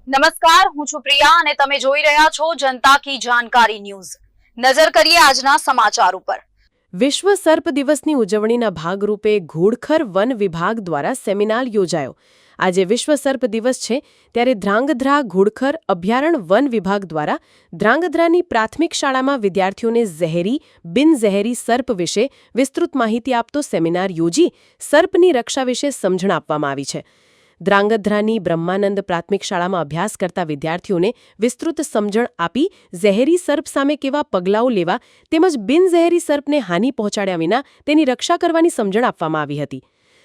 નમસ્કાર, હું છું પ્રિયા અને તમે જોઈ રહ્યા છો જનતા કી જાણકારી ન્યૂઝ। નજર કરીએ આજના સમાચાર ઉપર। વિશ્વ સર્પ દિવસની ઉજવણીના ભાગરૂપે ઘોડખર વન વિભાગ દ્વારા સેમિનાર યોજાયો। આજે વિશ્વ સર્પ દિવસ છે ત્યારે ધ્રાંગધ્રા ઘોડખર અભયારણ્ય વન વિભાગ દ્વારા ધ્રાંગધ્રાની પ્રાથમિક શાળામાં વિદ્યાર્થીઓને ઝેરી બિનઝેરી સર્પ વિશે વિસ્તૃત માહિતી આપતો સેમિનાર યોજી સર્પની રક્ષા વિશે સમજણ આપવામાં આવી છે। ધ્રાંગધ્રાની બ્રહ્માનંદ પ્રાથમિક શાળામાં અભ્યાસ કરતા વિદ્યાર્થીઓને વિસ્તૃત સમજણ આપી ઝેરી સર્પ સામે કેવા પગલાઓ લેવા તેમજ બિનઝેરી સર્પને હાનિ પહોંચાડ્યા વિના તેની રક્ષા કરવાની સમજણ આપવામાં આવી હતી।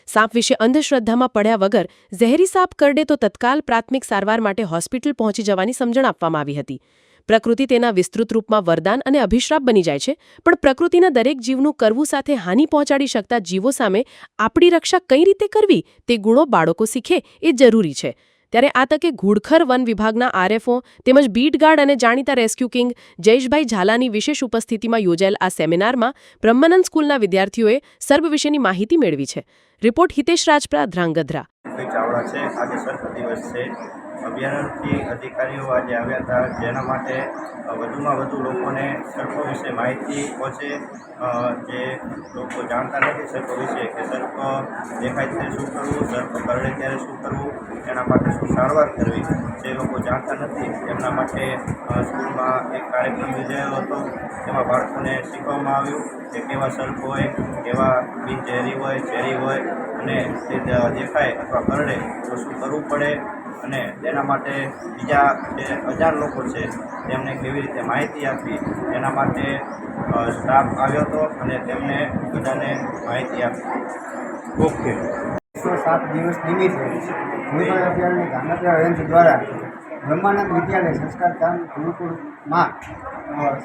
સાપ વિશે અંધશ્રદ્ધામાં પડ્યા વગર ઝેરી સાપ કરડે તો તત્કાલ પ્રાથમિક સારવાર માટે હોસ્પિટલ પહોંચી જવાની સમજણ આપવામાં આવી હતી। પ્રકૃતિ તેના વિસ્તૃત રૂપમાં વરદાન અને અભિશ્રાપ બની જાય છે, પણ પ્રકૃતિના દરેક જીવનું કરવું સાથે હાનિ પહોંચાડી શકતા જીવો સામે આપણી રક્ષા કઈ રીતે કરવી તે ગુણો બાળકો શીખે એ જરૂરી છે। ત્યારે આ તકે ઘોડખર વન વિભાગના આરએફઓ તેમજ બીટ ગાર્ડ અને જાણીતા રેસ્ક્યુ કિંગ જયેશભાઈ ઝાલાની વિશેષ ઉપસ્થિતિમાં યોજાયેલ આ સેમિનારમાં બ્રહ્માનંદ સ્કૂલના વિદ્યાર્થીઓએ સર્પ વિશેની માહિતી મેળવી છે। રિપોર્ટ હિતેશ રાજપરા, ધ્રાંગધ્રા। અભયારણ્યથી અધિકારીઓ આજે આવ્યા હતા, જેના માટે વધુમાં વધુ લોકોને સર્પો વિશે માહિતી પહોંચે। જે લોકો જાણતા નથી સર્પો વિશે કે સર્પ દેખાય ત્યારે શું કરવું, સર્પ કરડે ત્યારે શું કરવું, એના માટે શું સારવાર કરવી, જે લોકો જાણતા નથી એમના માટે સ્કૂલમાં એક કાર્યક્રમ યોજાયો હતો। તેમાં બાળકોને શીખવવામાં આવ્યું કે કેવા સર્પ હોય, કેવા બિનઝેરી હોય, ઝેરી હોય, અને તે દેખાય અથવા કરડે તો શું કરવું પડે, અને તેના માટે બીજા જે અજાણ લોકો છે તેમને કેવી રીતે માહિતી આપી, એના માટે સ્ટાફ આવ્યો હતો અને તેમને બધાને માહિતી આપી। ઓકે, વિશ્વ સાપ દિવસ નિમિત્તે ઘોડખર અભયારણ્ય ધ્રાંગધ્રા રેન્જ દ્વારા બ્રહ્માનંદ વિદ્યાલય સંસ્કારધામ ગુરુકુળમાં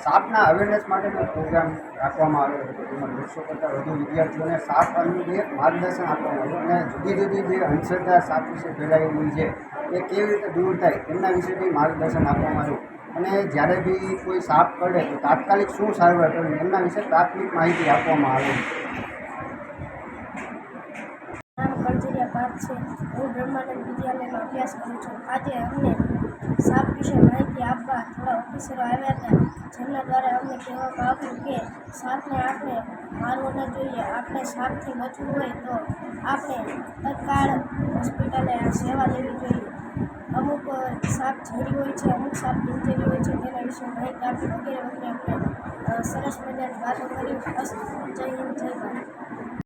સાપના અવેરનેસ માટેનો પ્રોગ્રામ રાખવામાં આવ્યો હતો। જેમાં 200 કરતાં વધુ વિદ્યાર્થીઓને સાપ અંગે માર્ગદર્શન આપવામાં આવ્યું અને જુદી જુદી જે અંધશ્રદ્ધા સાપ વિશે ફેલાયેલી છે એ કેવી રીતે દૂર થાય એમના વિશે બી માર્ગદર્શન આપવામાં આવ્યું। અને જ્યારે બી કોઈ સાપ કરડે તો તાત્કાલિક શું સારવાર કરવી એમના વિશે પ્રાથમિક માહિતી આપવામાં આવે। હું બ્રહ્માનંદ વિદ્યાલયમાં અભ્યાસ કરું છું। આજે અમને સાપ વિશે માહિતી આપવા થોડા ઓફિસરો આવ્યા હતા, જેમના દ્વારા અમને કહેવામાં આવ્યું કે સાપને આપણે મારવો ન જોઈએ। આપણે સાપથી બચવું હોય તો આપણે તત્કાળ હોસ્પિટલે સેવા લેવી જોઈએ। અમુક સાપ ઝેરી હોય છે, અમુક સાપ બિનઝેરી હોય છે, તેના વિશે માહિતી આપી વગેરે વગેરે આપણે સરસ મજાની વાતો કરી। જય હિન્દ, જય ભારત।